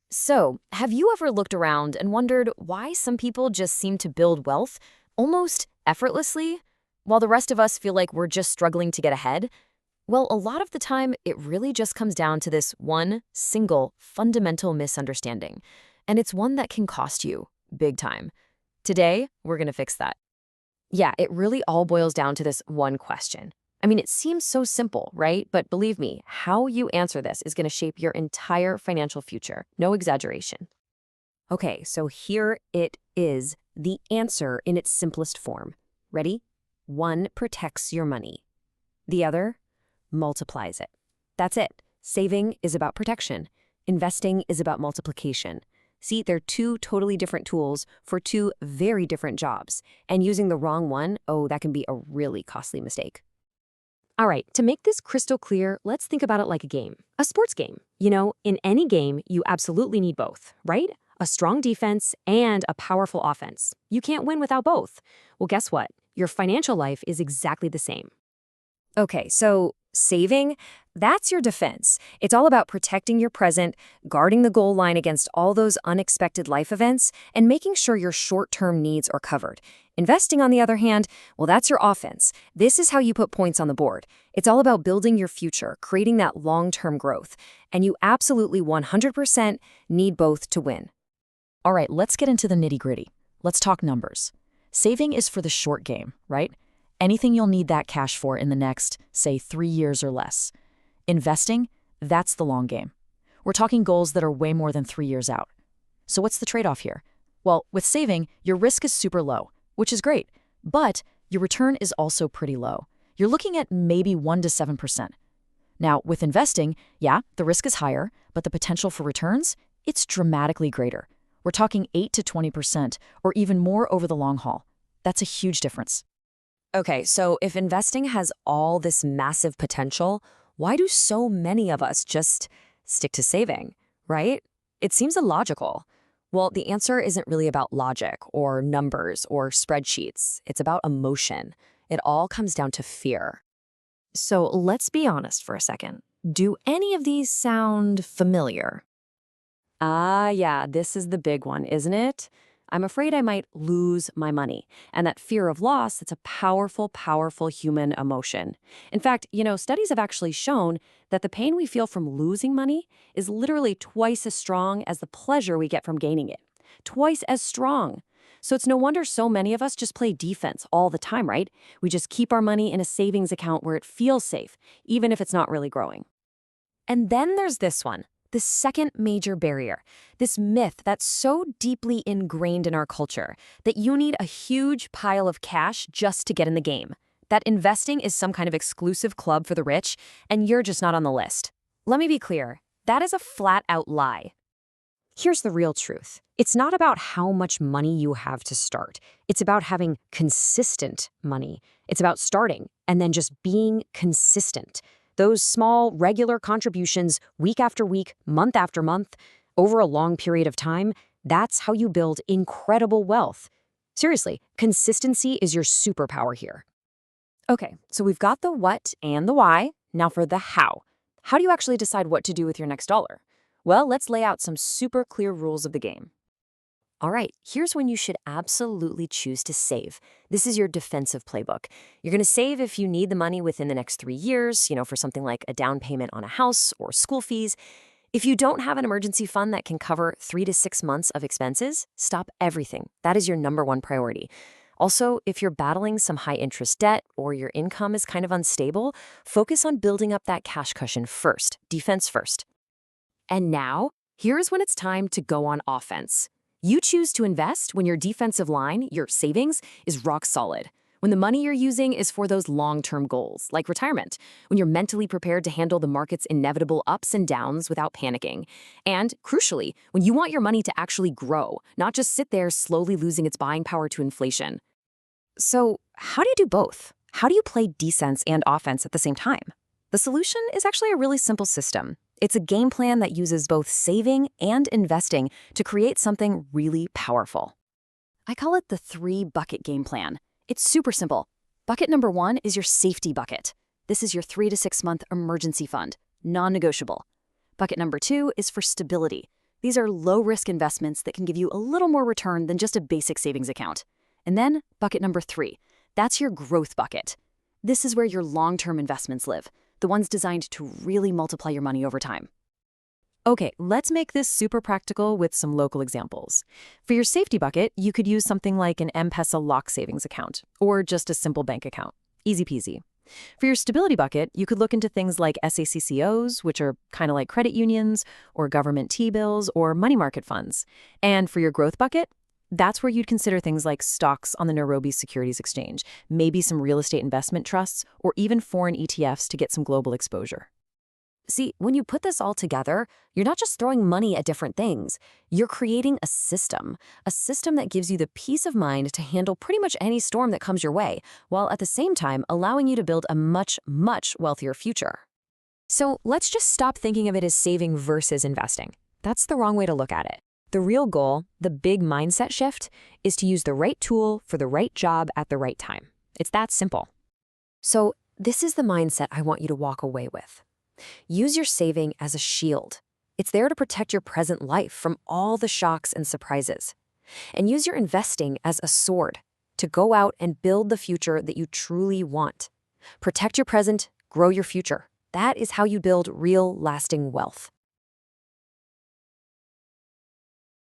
So, have you ever looked around and wondered why some people just seem to build wealth almost effortlessly, while the rest of us feel like we're just struggling to get ahead? Well, a lot of the time, it really just comes down to this one single fundamental misunderstanding, and it's one that can cost you big time. Today, we're going to fix that. Yeah, it really all boils down to this one question. I mean, it seems so simple, right? But believe me, how you answer this is going to shape your entire financial future. No exaggeration. Okay, so here it is, the answer in its simplest form. Ready? One protects your money. The other multiplies it. That's it. Saving is about protection. Investing is about multiplication. See, they're two totally different tools for two very different jobs. And using the wrong one, oh, that can be a really costly mistake. All right, to make this crystal clear, let's think about it like a game, a sports game. You know, in any game, you absolutely need both, right? A strong defense and a powerful offense. You can't win without both. Well, guess what? Your financial life is exactly the same. Okay, so saving, that's your defense. It's all about protecting your present, guarding the goal line against all those unexpected life events, and making sure your short-term needs are covered. Investing, on the other hand, well, that's your offense. This is how you put points on the board. It's all about building your future, creating that long-term growth. And you absolutely 100% need both to win. All right, let's get into the nitty-gritty. Let's talk numbers. Saving is for the short game, right? Anything you'll need that cash for in the next, say, 3 years or less. Investing, that's the long game. We're talking goals that are way more than 3 years out. So what's the trade-off here? Well, with saving, your risk is super low, which is great, but your return is also pretty low. You're looking at maybe 1 to 7%. Now, with investing, yeah, the risk is higher, but the potential for returns, it's dramatically greater. We're talking 8 to 20%, or even more over the long haul. That's a huge difference. Okay, so if investing has all this massive potential, why do so many of us just stick to saving, right? It seems illogical. Well, the answer isn't really about logic or numbers or spreadsheets. It's about emotion. It all comes down to fear. So let's be honest for a second. Do any of these sound familiar? Ah, yeah, this is the big one, isn't it? I'm afraid I might lose my money. And that fear of loss, it's a powerful, powerful human emotion. In fact, studies have actually shown that the pain we feel from losing money is literally twice as strong as the pleasure we get from gaining it. Twice as strong. So it's no wonder so many of us just play defense all the time, right? We just keep our money in a savings account where it feels safe, even if it's not really growing. And then there's this one. The second major barrier, this myth that's so deeply ingrained in our culture that you need a huge pile of cash just to get in the game, that investing is some kind of exclusive club for the rich, and you're just not on the list. Let me be clear, that is a flat-out lie. Here's the real truth. It's not about how much money you have to start. It's about having consistent money. It's about starting and then just being consistent. Those small, regular contributions, week after week, month after month, over a long period of time, that's how you build incredible wealth. Seriously, consistency is your superpower here. Okay, so we've got the what and the why. Now for the how. How do you actually decide what to do with your next dollar? Well, let's lay out some super clear rules of the game. All right, here's when you should absolutely choose to save. This is your defensive playbook. You're going to save if you need the money within the next 3 years, for something like a down payment on a house or school fees. If you don't have an emergency fund that can cover 3 to 6 months of expenses, stop everything. That is your number one priority. Also, if you're battling some high interest debt or your income is kind of unstable, focus on building up that cash cushion first, defense first. And now, here's when it's time to go on offense. You choose to invest when your defensive line, your savings, is rock solid. When the money you're using is for those long-term goals, like retirement. When you're mentally prepared to handle the market's inevitable ups and downs without panicking. And, crucially, when you want your money to actually grow, not just sit there slowly losing its buying power to inflation. So, how do you do both? How do you play defense and offense at the same time? The solution is actually a really simple system. It's a game plan that uses both saving and investing to create something really powerful. I call it the 3-bucket game plan. It's super simple. Bucket number 1 is your safety bucket. This is your 3 to 6 month emergency fund, non-negotiable. Bucket number 2 is for stability, These are low-risk investments that can give you a little more return than just a basic savings account. And then, bucket number 3. That's your growth bucket. This is where your long-term investments live, the ones designed to really multiply your money over time. Okay, let's make this super practical with some local examples. For your safety bucket, you could use something like an M-Pesa lock savings account, or just a simple bank account. Easy peasy. For your stability bucket, you could look into things like SACCOs, which are kind of like credit unions, or government T-bills, or money market funds. And for your growth bucket, that's where you'd consider things like stocks on the Nairobi Securities Exchange, maybe some real estate investment trusts, or even foreign ETFs to get some global exposure. See, when you put this all together, you're not just throwing money at different things. You're creating a system that gives you the peace of mind to handle pretty much any storm that comes your way, while at the same time allowing you to build a much, much wealthier future. So let's just stop thinking of it as saving versus investing. That's the wrong way to look at it. The real goal, the big mindset shift, is to use the right tool for the right job at the right time. It's that simple. So this is the mindset I want you to walk away with. Use your saving as a shield. It's there to protect your present life from all the shocks and surprises. And use your investing as a sword to go out and build the future that you truly want. Protect your present, grow your future. That is how you build real, lasting wealth.